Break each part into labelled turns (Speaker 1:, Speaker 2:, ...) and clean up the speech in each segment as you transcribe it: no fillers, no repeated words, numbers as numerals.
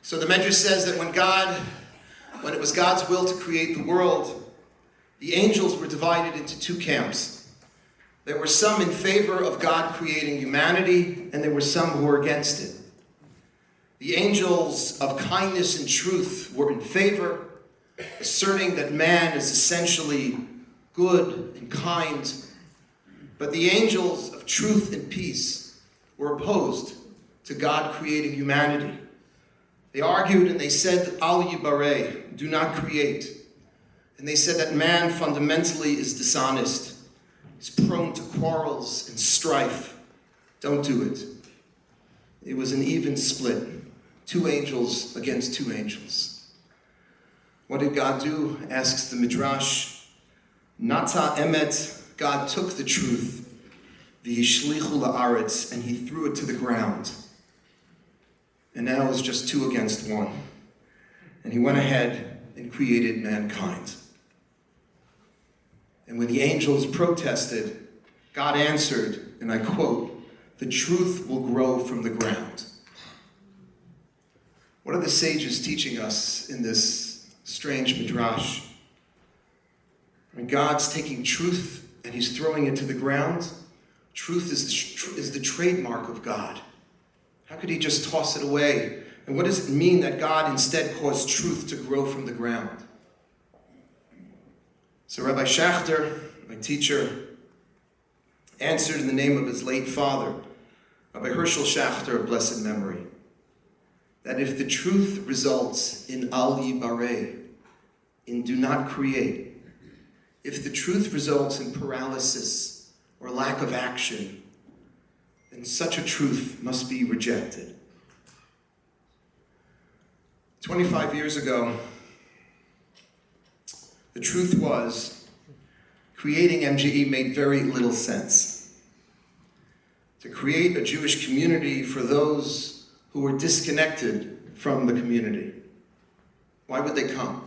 Speaker 1: So the Medrash says that when it was God's will to create the world, the angels were divided into two camps. There were some in favor of God creating humanity, and there were some who were against it. The angels of kindness and truth were in favor, asserting that man is essentially good and kind. But the angels of truth and peace were opposed to God creating humanity. They argued and they said, Al Yibareh, do not create. And they said that man fundamentally is dishonest. He's prone to quarrels and strife. Don't do it. It was an even split. 2 angels against 2 angels. What did God do? Asks the Midrash. Nata emet, God took the truth, v'yishlichu la'aretz, and he threw it to the ground. And now it's just 2 against 1. And he went ahead and created mankind. And when the angels protested, God answered, and I quote, "The truth will grow from the ground." What are the sages teaching us in this strange midrash? When God's taking truth and he's throwing it to the ground, truth is the trademark of God. How could he just toss it away? And what does it mean that God instead caused truth to grow from the ground? So Rabbi Schachter, my teacher, answered in the name of his late father, Rabbi Herschel Schachter of blessed memory, that if the truth results in al yibareh, in do not create, if the truth results in paralysis or lack of action, then such a truth must be rejected. 25 years ago, the truth was, creating MJE made very little sense. To create a Jewish community for those who were disconnected from the community. Why would they come?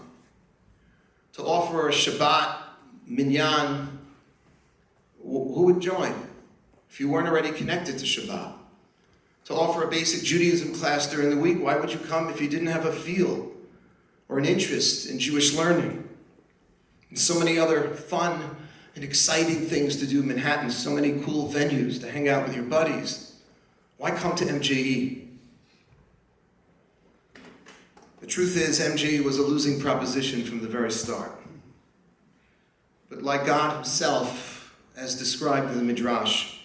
Speaker 1: To offer a Shabbat minyan, who would join if you weren't already connected to Shabbat? To offer a basic Judaism class during the week, why would you come if you didn't have a feel or an interest in Jewish learning? And so many other fun and exciting things to do in Manhattan, so many cool venues to hang out with your buddies. Why come to MJE? The truth is, MJE was a losing proposition from the very start. But like God himself, as described in the Midrash,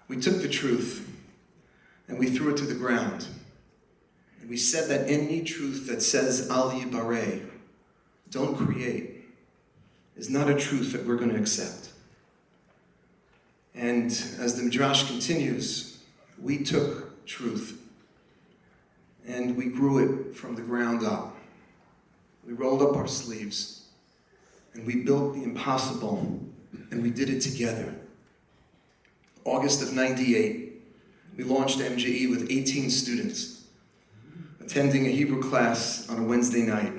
Speaker 1: we took the truth and we threw it to the ground. And we said that any truth that says al yibareh, don't create, is not a truth that we're going to accept. And as the Midrash continues, we took truth and we grew it from the ground up. We rolled up our sleeves and we built the impossible and we did it together. August of '98, we launched MJE with 18 students, attending a Hebrew class on a Wednesday night.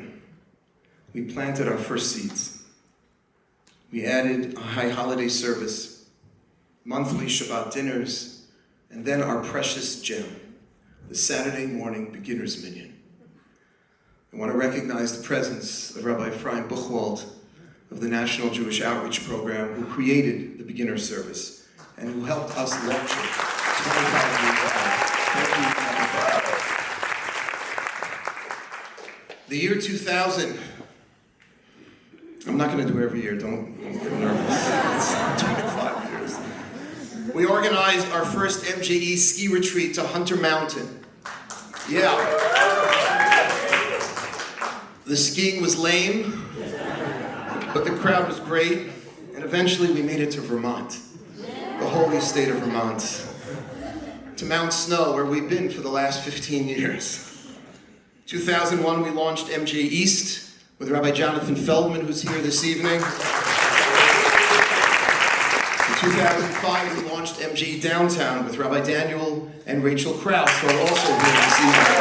Speaker 1: We planted our first seeds. We added a high holiday service, monthly Shabbat dinners, and then our precious gem, the Saturday morning beginner's minyan. I want to recognize the presence of Rabbi Ephraim Buchwald of the National Jewish Outreach Program, who created the beginner service and who helped us launch it 25 years ago. Thank you. The year 2000, I'm not going to do every year, don't get nervous. It's 25 years. We organized our first MJE ski retreat to Hunter Mountain. Yeah. The skiing was lame, but the crowd was great, and eventually we made it to Vermont, the holy state of Vermont, to Mount Snow, where we've been for the last 15 years. 2001, we launched MJE East, with Rabbi Jonathan Feldman, who's here this evening. In 2005, we launched MJE Downtown with Rabbi Daniel and Rachel Krause, who are also here this evening.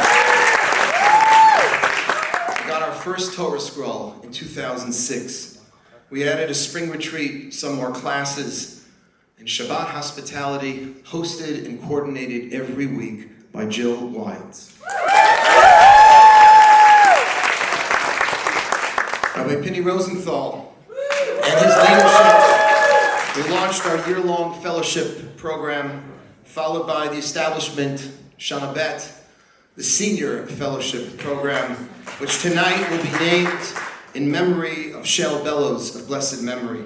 Speaker 1: We got our first Torah scroll in 2006. We added a spring retreat, some more classes, and Shabbat hospitality, hosted and coordinated every week by Jill Wilds. Anthony Rosenthal and his leadership, we launched our year-long fellowship program, followed by the establishment, Shana Bet, the senior fellowship program, which tonight will be named in memory of Shel Bellows of blessed memory.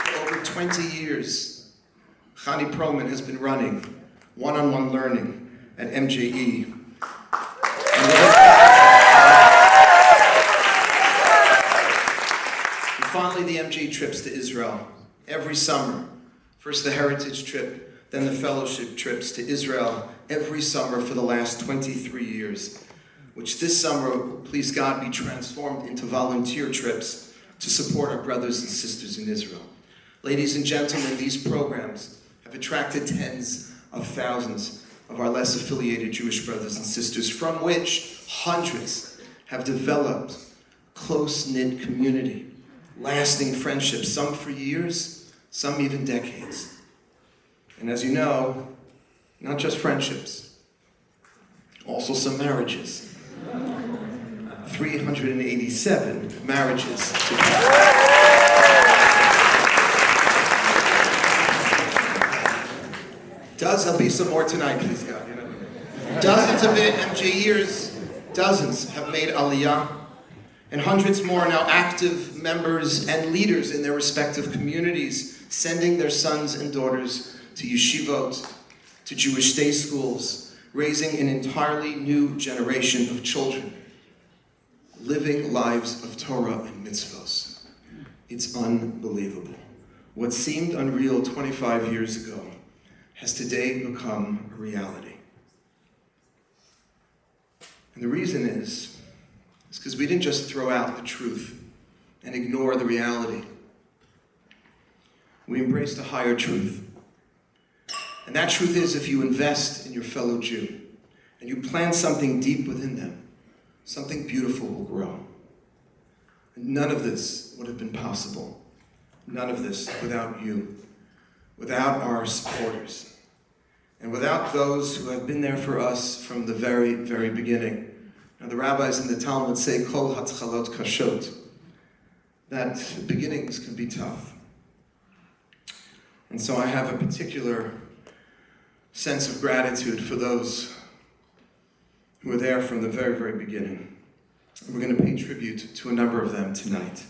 Speaker 1: For over 20 years, Chani Proman has been running one-on-one learning at MJE. And finally, the MJE trips to Israel every summer. First the heritage trip, then the fellowship trips to Israel every summer for the last 23 years, which this summer, please God, be transformed into volunteer trips to support our brothers and sisters in Israel. Ladies and gentlemen, these programs have attracted tens of thousands of our less affiliated Jewish brothers and sisters, from which hundreds have developed close-knit community, lasting friendships, some for years, some even decades. And as you know, not just friendships, also some marriages. 387 marriages. There'll be some more tonight, please God. Dozens of MJEers, dozens have made Aliyah, and hundreds more are now active members and leaders in their respective communities, sending their sons and daughters to yeshivot, to Jewish day schools, raising an entirely new generation of children, living lives of Torah and mitzvos. It's unbelievable. What seemed unreal 25 years ago has today become a reality. And the reason is because we didn't just throw out the truth and ignore the reality. We embraced a higher truth. And that truth is, if you invest in your fellow Jew and you plant something deep within them, something beautiful will grow. And none of this would have been possible. None of this without you, without our supporters, and without those who have been there for us from the very, very beginning. Now, the rabbis in the Talmud say, Kol hatchalot kashot, that beginnings can be tough. And so I have a particular sense of gratitude for those who were there from the very, very beginning. And we're going to pay tribute to a number of them tonight.